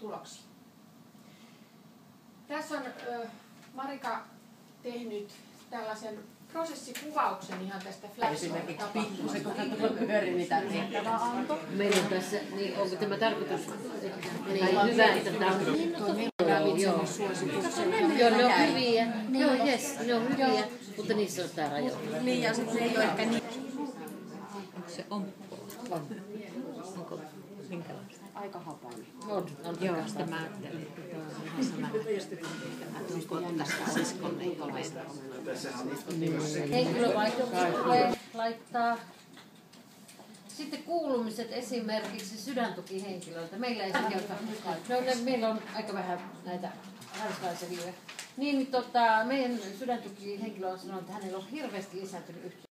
tuloksia. Tässä on Marika tehnyt tällaisen prosessikuvauksen ihan tästä flashback-tapahtumasta. Meillä on tässä, niin onko tämä tarkoitus, että hyvä, että tämä on joo, ne on hyviä. Joo, jes, ne on hyviä, mutta niissä on tämä rajoitus. Niin, ja sitten ei ole ehkä niin. Onko se omppoa? On. Onko minkälaista? Aika hapainen. On. Joo, sitä mä ajattelin, että tuo on ihan sama. Tämä tuntuu tästä siskon leikolaista. Henkilövaihdokset tulee laittaa. Sitten kuulumiset esimerkiksi sydäntukihenkilöiltä. Meillä ei meillä on aika vähän näitä ranskalaisia. Niin, meidän sydäntukihenkilö on sanonut, että hänellä on hirveästi lisääntynyt